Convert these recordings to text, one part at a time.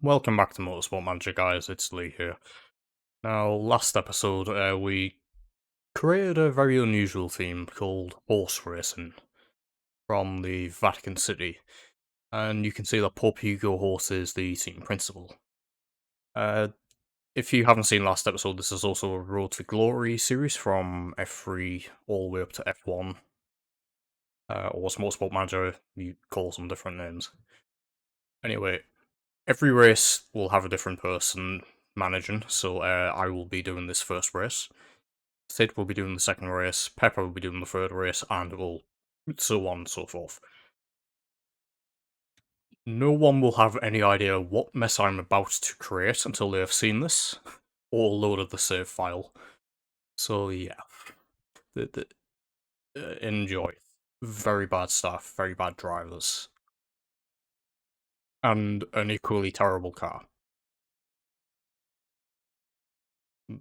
Welcome back to Motorsport Manager, guys. It's Lee here. Now, last episode, we created a very unusual theme called horse racing from the Vatican City, and you can see that Pope Hugo Horse is the team principal. Uh, if you haven't seen last episode, this is also a Road to Glory series from F3 all the way up to F1, or as Motorsport Manager, you call some different names. Anyway, every race will have a different person managing, so I will be doing this first race. Sid will be doing the second race, Pepper will be doing the third race, and so on and so forth. No one will have any idea what mess I'm about to create until they have seen this, or loaded the save file. So yeah, enjoy. Very bad stuff, very bad drivers, and an equally terrible car.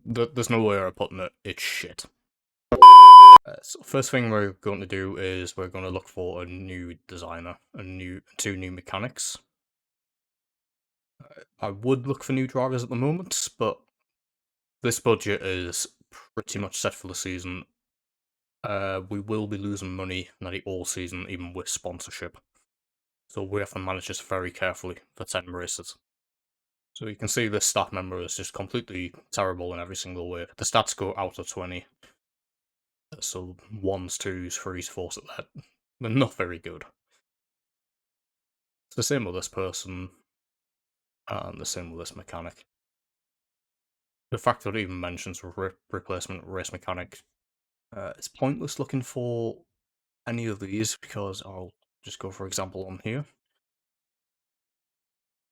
There's no way of putting it, it's shit. So first thing we're going to do is we're going to look for a new designer, two new mechanics. I would look for new drivers at the moment, but this budget is pretty much set for the season. We will be losing money nearly all season, even with sponsorship. So we have to manage this very carefully for 10 races. So you can see this staff member is just completely terrible in every single way. The stats go out of 20. So 1s, 2s, 3s, 4s, they're not very good. It's the same with this person, and the same with this mechanic. The fact that it even mentions replacement race mechanic, it's pointless looking for any of these because I'll just go for example on here.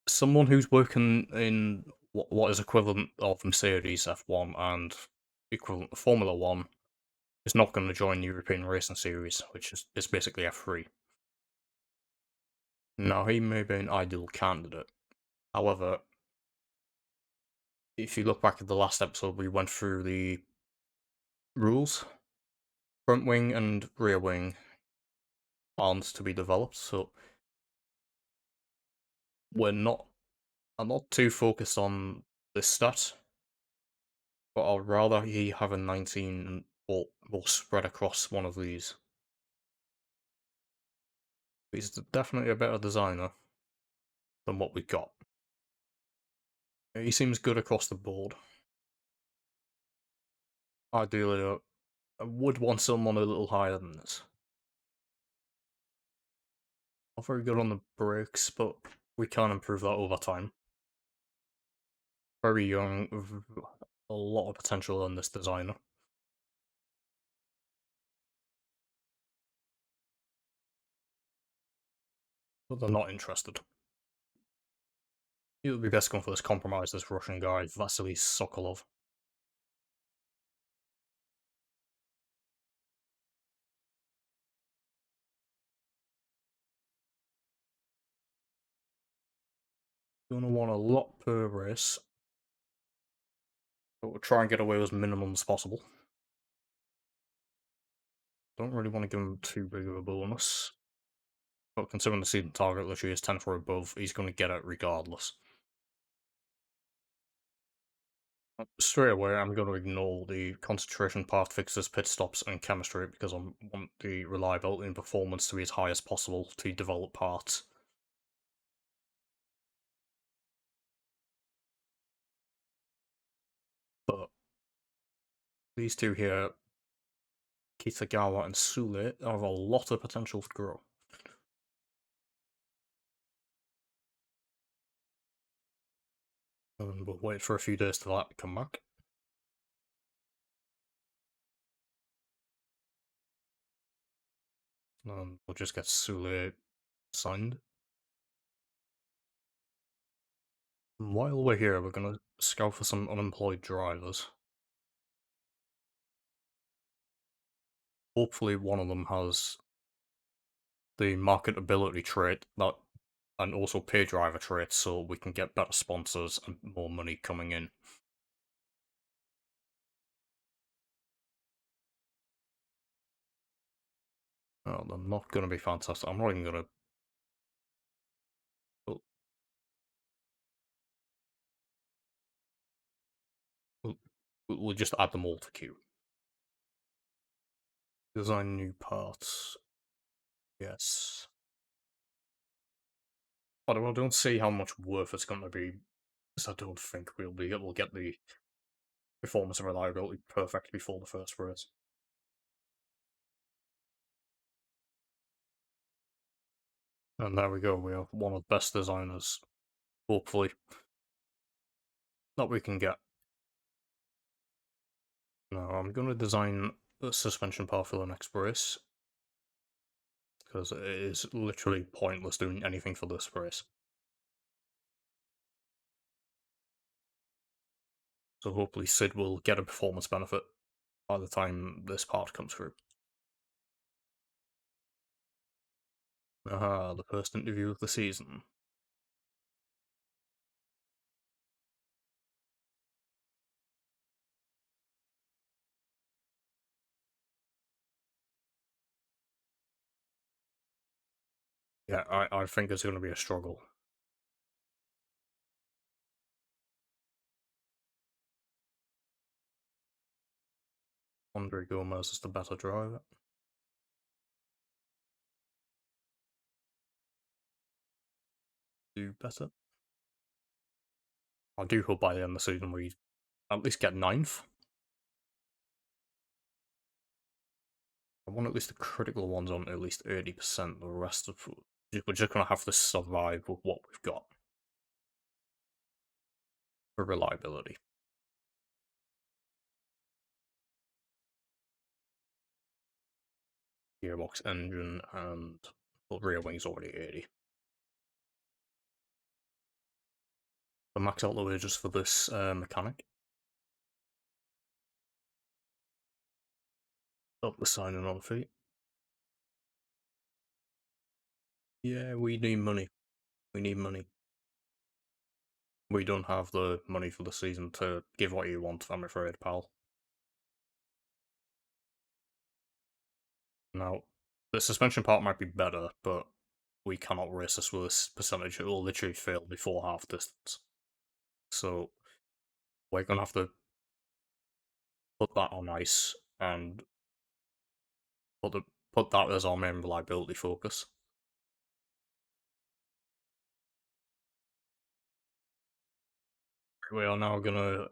Someone who's working in what is equivalent of Mercedes F1 and equivalent to Formula 1 is not going to join the European Racing Series, which is basically F3. Now, he may be an ideal candidate. However, if you look back at the last episode, we went through the rules. Front wing and rear wing aren't to be developed, so I'm not too focused on this stat, but I'd rather he have a 19 or spread across one of these. He's definitely a better designer than what we've got. He seems good across the board. Ideally, I would want someone a little higher than this. Not very good on the brakes, but we can improve that over time. Very young, a lot of potential in this designer. But they're not interested. It would be best going for this compromise, this Russian guy, Vasily Sokolov. You're going to want a lot per race, but we'll try and get away with as minimum as possible. Don't really want to give him too big of a bonus, but considering the season target literally is 10 for above, he's going to get it regardless. Straight away, I'm going to ignore the concentration, path fixes, pit stops, and chemistry because I want the reliability and performance to be as high as possible to develop parts. But these two here, Kitagawa and Sule, have a lot of potential to grow. And we'll wait for a few days for that to come back. And we'll just get Sule signed. And while we're here, we're going to scout for some unemployed drivers. Hopefully one of them has the marketability trait that, and also pay driver traits, so we can get better sponsors and more money coming in. Oh, they're not going to be fantastic. I'm not even going to... We'll just add them all to queue. Design new parts. Yes. But I don't see how much worth it's going to be, because I don't think we'll be able to get the performance and reliability perfect before the first race. And there we go, we have one of the best designers, hopefully, that we can get. Now, I'm going to design the suspension part for the next race, because it is literally pointless doing anything for this race. So hopefully Sid will get a performance benefit by the time this part comes through. Aha, the first interview of the season. Yeah, I think it's going to be a struggle. Andre Gomez is the better driver. Do better. I do hope by the end of the season we at least get 9th. I want at least the critical ones on at least 80%. The rest of we're just going to have to survive with what we've got for reliability. Gearbox, engine, and well, rear wing's already 80. The max out the wages for this mechanic. Up the signing on fee. Yeah, we need money. We need money. We don't have the money for the season to give what you want, I'm afraid, pal. Now, the suspension part might be better, but we cannot race this with this percentage. It will literally fail before half distance. So, we're going to have to put that on ice and put that as our main reliability focus. We are now going to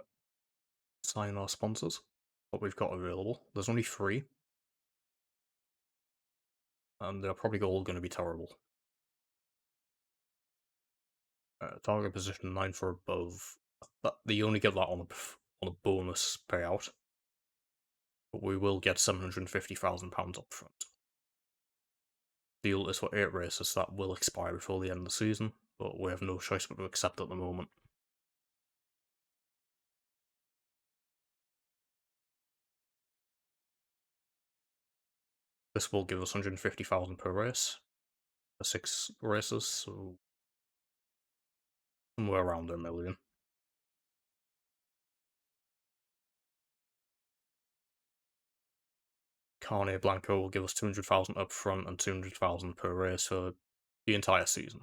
sign our sponsors, what we've got available. There's only 3. And they're probably all going to be terrible. Target position 9 for above. You only get that on a bonus payout. But we will get £750,000 up front. Deal is for 8 races that will expire before the end of the season, but we have no choice but to accept at the moment. This will give us 150,000 per race for 6 races, so somewhere around $1 million. Carne Blanco will give us 200,000 up front and 200,000 per race for the entire season.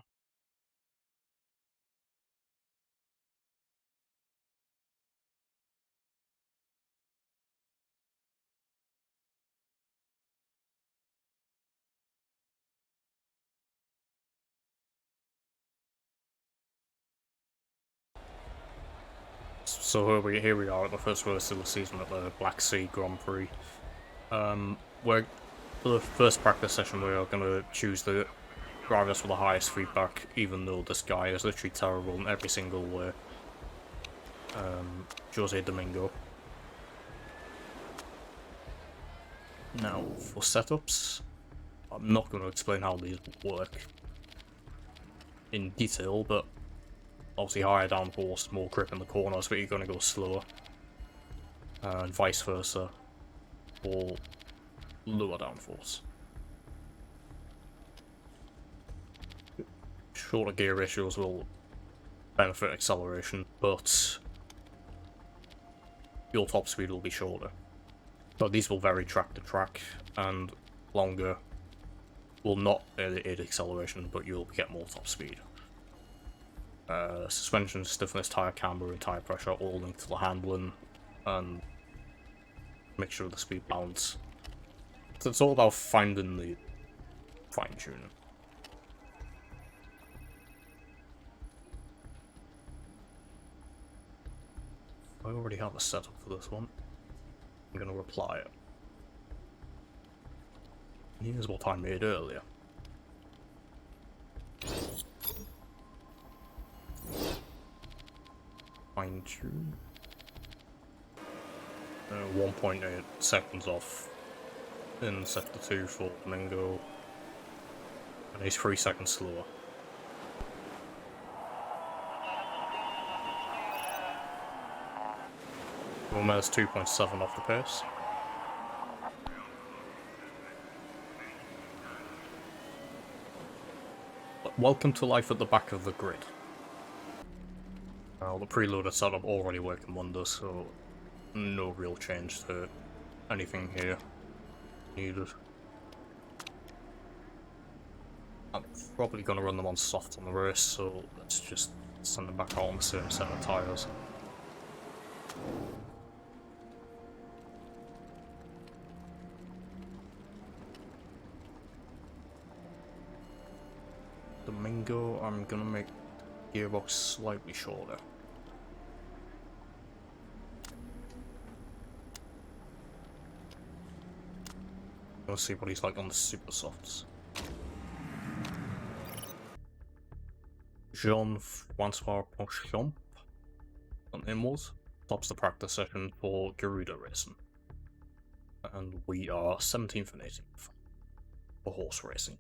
So here we are at the first race of the season at the Black Sea Grand Prix. For the first practice session, we are going to choose the drivers with the highest feedback, even though this guy is literally terrible in every single way. Jose Domingo. Now, for setups, I'm not going to explain how these work in detail, but obviously higher downforce, more grip in the corners, but you're going to go slower. And vice versa, or lower downforce. Shorter gear ratios will benefit acceleration, but your top speed will be shorter. But these will vary track to track, and longer will not aid acceleration, but you'll get more top speed. Suspension stiffness, tyre camber, and tyre pressure all linked to the handling. and make sure the speed balance. So it's all about finding the fine-tuning. I already have a setup for this one. I'm going to apply it. Here's what I made earlier. Fine-tune. 1.8 seconds off in sector 2 for Flamingo, and he's 3 seconds slower. Romeo's 2.7 off the pace. But welcome to life at the back of the grid. Now, the preloader setup already working wonders, so no real change to anything here needed. I'm probably going to run them on soft on the race, so let's just send them back out on the same set of tyres. Domingo, I'm going to make the gearbox slightly shorter. Let's see what he's like on the super softs. Jean-Francois Ponchamp, his name was, tops the practice session for Garuda racing. And we are 17th and 18th for horse racing.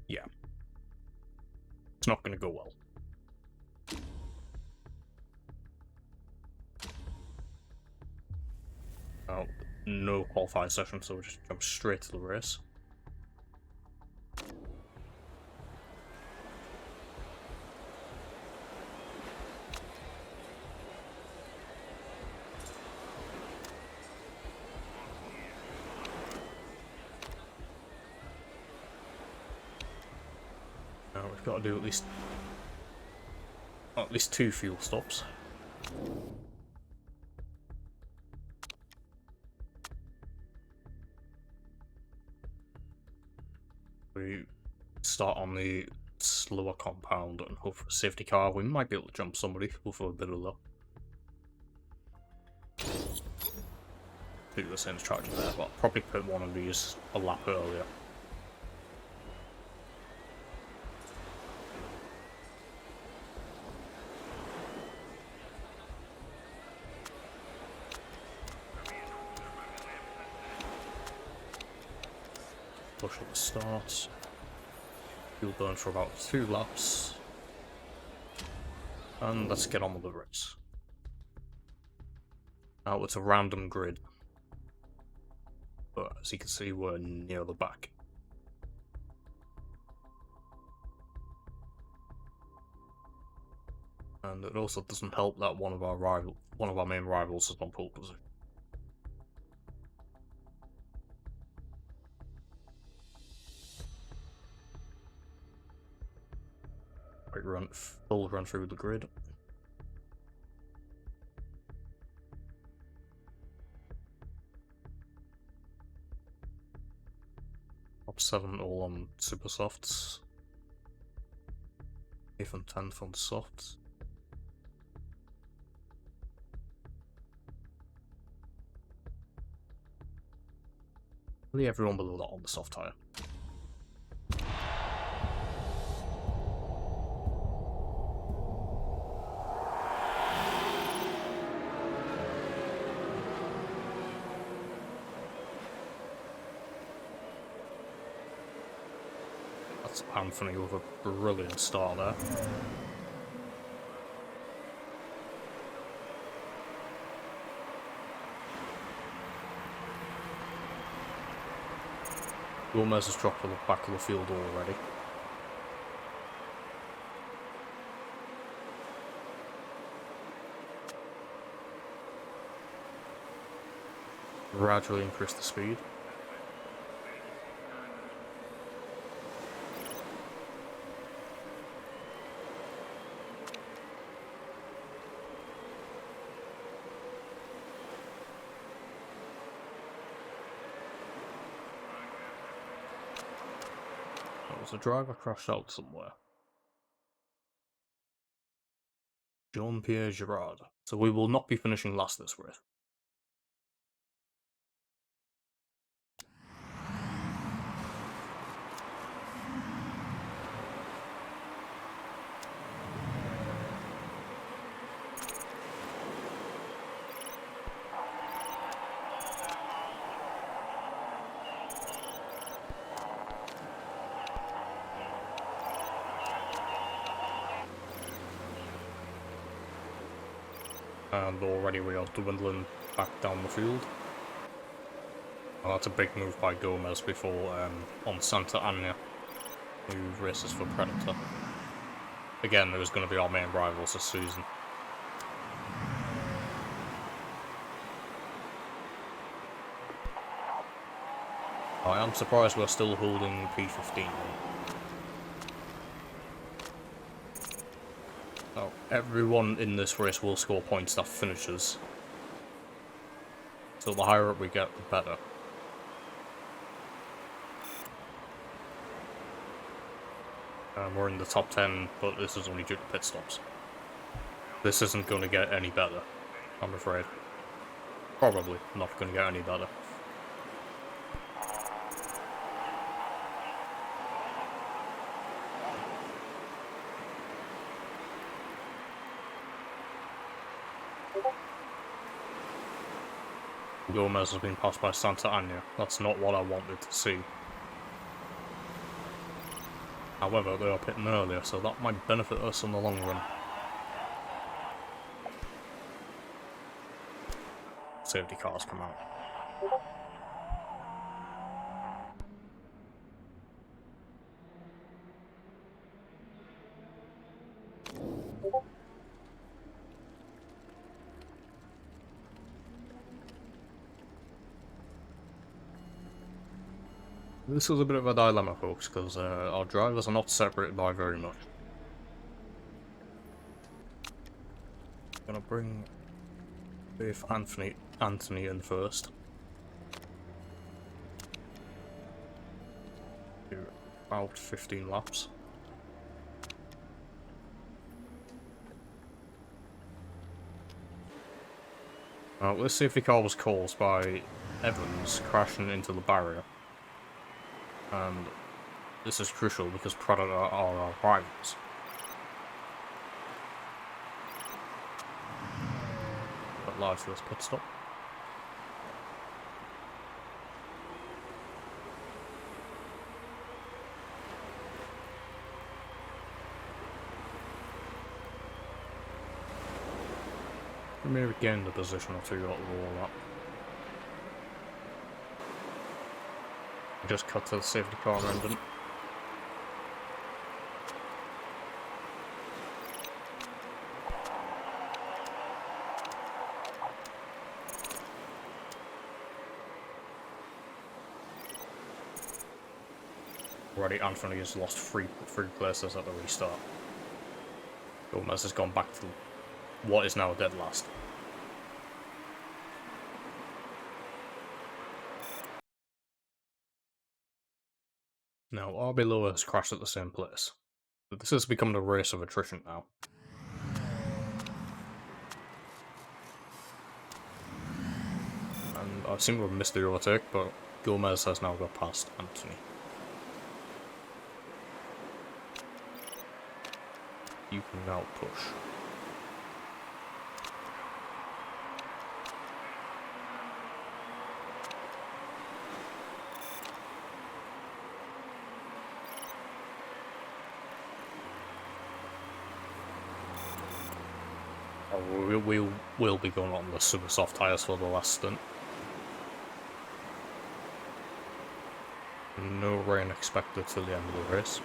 Yeah. It's not going to go well. Now, no qualifying session, so we'll just jump straight to the race. Now we've got to do at least 2 fuel stops. We start on the slower compound and hope for a safety car. We might be able to jump somebody with a bit of luck. Do the same strategy there, but I'll probably put one of these a lap earlier. Push at the start. Fuel burn for about 2 laps. And let's get on with the race. Now it's a random grid. But as you can see, we're near the back. And it also doesn't help that one of our main rivals is on pole position. Full run through the grid. Top 7 all on super softs. 8th and 10th on softs. Really everyone below that on the soft tyre. That's Anthony with a brilliant start there. Gomez has dropped to the back of the field already. Gradually increase the speed. There's a driver crashed out somewhere. Jean-Pierre Girard. So we will not be finishing last this race. And already we are dwindling back down the field. Well, that's a big move by Gomez before on Santa Ana, who races for Predator. Again, it was going to be our main rivals this season. I am surprised we're still holding P15. Now, everyone in this race will score points that finishes. So the higher up we get, the better. We're in the top 10, but this is only due to pit stops. This isn't going to get any better, I'm afraid. Probably not going to get any better. Gomez has been passed by Santa Ana. That's not what I wanted to see. However, they are pitting earlier, so that might benefit us in the long run. Safety cars come out. This is a bit of a dilemma, folks, because our drivers are not separated by very much. Gonna bring Dave Anthony in first. Do about 15 laps. Now, this safety car was caused by Evans crashing into the barrier. And this is crucial because Predator are our rivals. But live for this pit stop. We may regain the position or two out of all that. Just cut to the safety car ending. Already Anthony has lost three places at the restart. Gomez has gone back to what is now dead last. Now, RB Lower has crashed at the same place. But this has become a race of attrition now. And I seem to have missed the overtake, but Gomez has now got past Anthony. You can now push. We will be going on the super soft tyres for the last stint. No rain expected till the end of the race.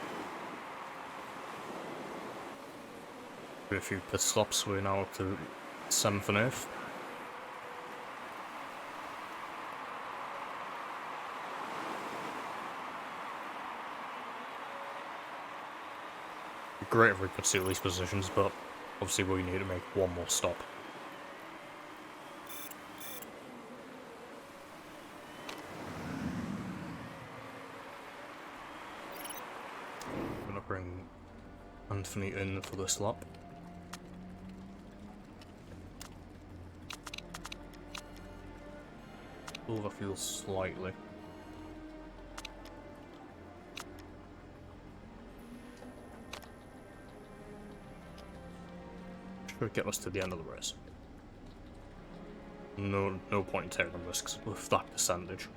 A few pit stops, we're now up to 7th and 8th. It'd be great if we could see these positions, but obviously we need to make one more stop. definitely in for this lap. Overfuel slightly. Should get us to the end of the race. No point in taking risks with that percentage.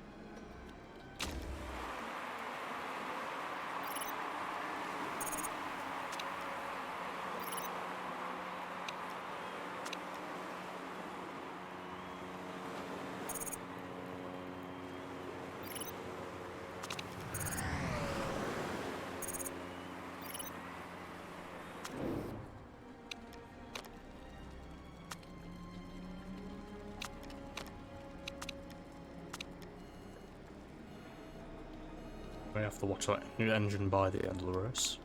We have to watch that new engine by the end of the race.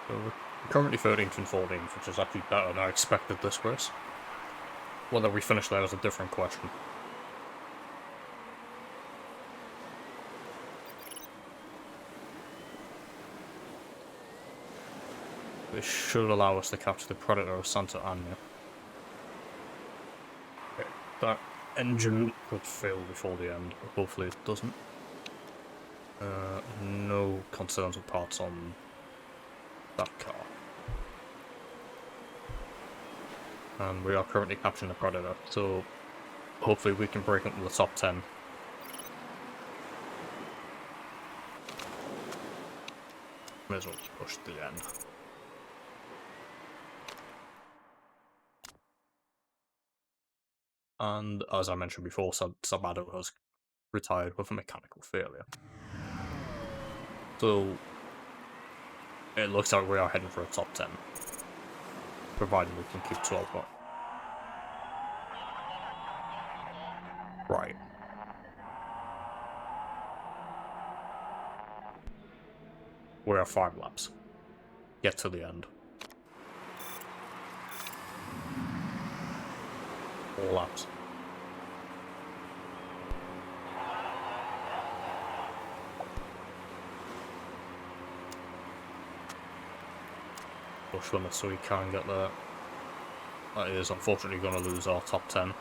So we're currently 13th and 14th, which is actually better than I expected this race. Whether we finish there is a different question. This should allow us to capture the Predator of Santa Ana. Okay, that engine could fail before the end, but hopefully it doesn't. No concerns with parts on that car. And we are currently capturing the Predator, so hopefully we can break into the top 10. May as well just push to the end. And as I mentioned before, Sabado has retired with a mechanical failure. So it looks like we are heading for a top 10. Provided we can keep 12 points. Right. We're at 5 laps. Get to the end. 4 laps. Push limit so we can get there. That is unfortunately going to lose our top 10.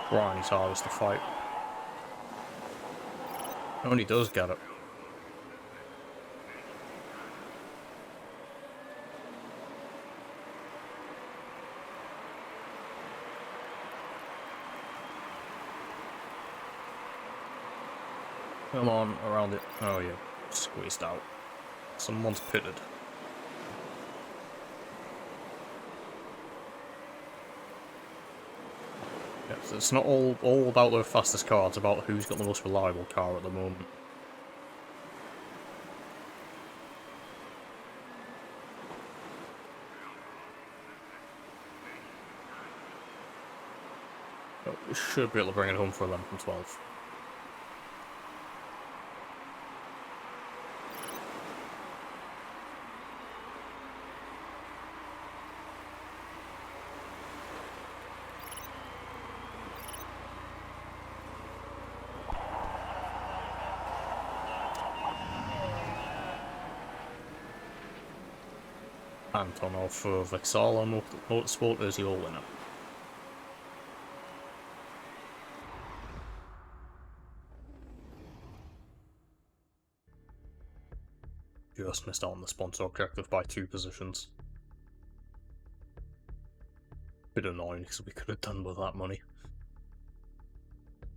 Trying his hardest to fight. And he does get it. Come on, around it. Oh yeah, squeezed out. Someone's pitted. Yes, it's not all about the fastest car, it's about who's got the most reliable car at the moment. Oh, we should be able to bring it home for 11 from 12. Antonov for Vexala Motorsport is your winner. Just missed out on the sponsor objective by 2 positions. Bit annoying because we could have done with that money.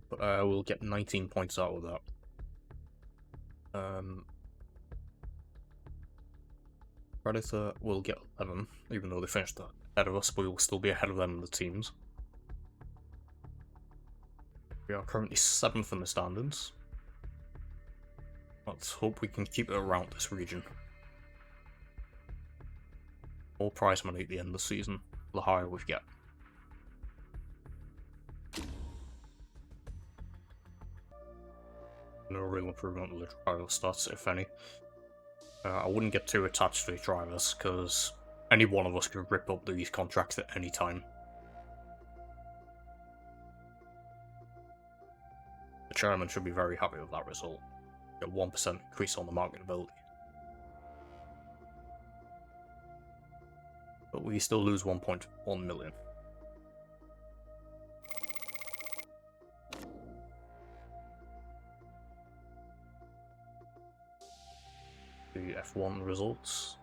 But we'll get 19 points out of that. Predator will get 11, even though they finished ahead of us, but we will still be ahead of them in the teams. We are currently 7th in the standings. Let's hope we can keep it around this region. More prize money at the end of the season, the higher we get. No real improvement with the driver stats, if any. I wouldn't get too attached to the drivers, because any one of us could rip up these contracts at any time. The chairman should be very happy with that result. A 1% increase on the marketability. But we still lose 1.1 million. The F1 results.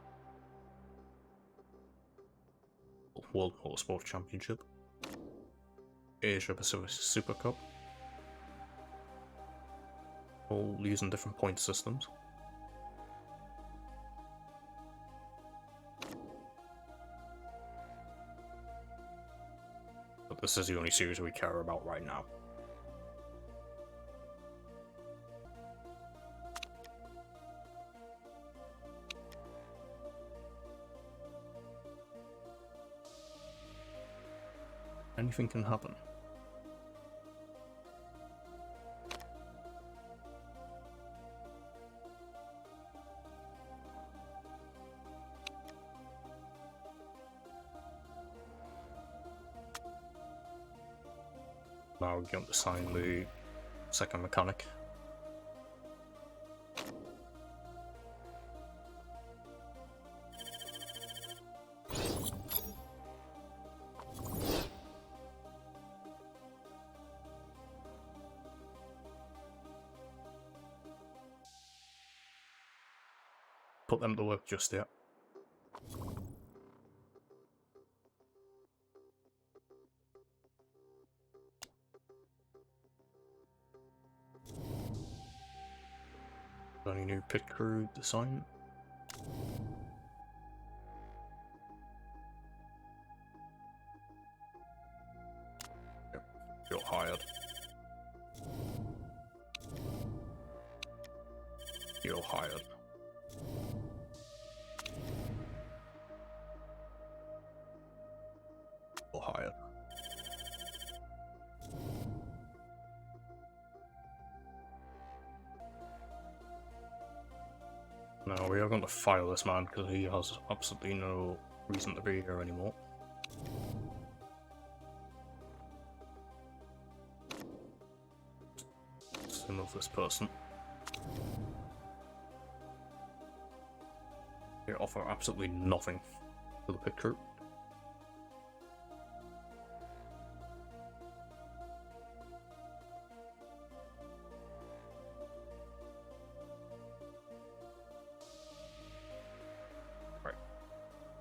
World Motorsport Championship. Asia Pacific Super Cup. All using different point systems. But this is the only series we care about right now. Anything can happen. Now we're going to sign the second mechanic. Put them to work just yet. Any new pit crew to sign? Yep, you're hired. You're hired. You're hired. Now we are going to fire this man because he has absolutely no reason to be here anymore. Let's remove this person. They offer absolutely nothing to the pit crew.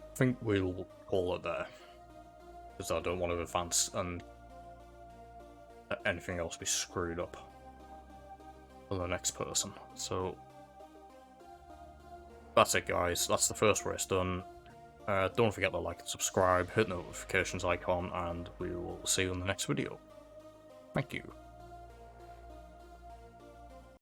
I think we'll call it there, because I don't want to advance and let anything else be screwed up for the next person. So that's it, guys. That's the first race done. Don't forget to like and subscribe, hit the notifications icon, and we will see you in the next video. Thank you.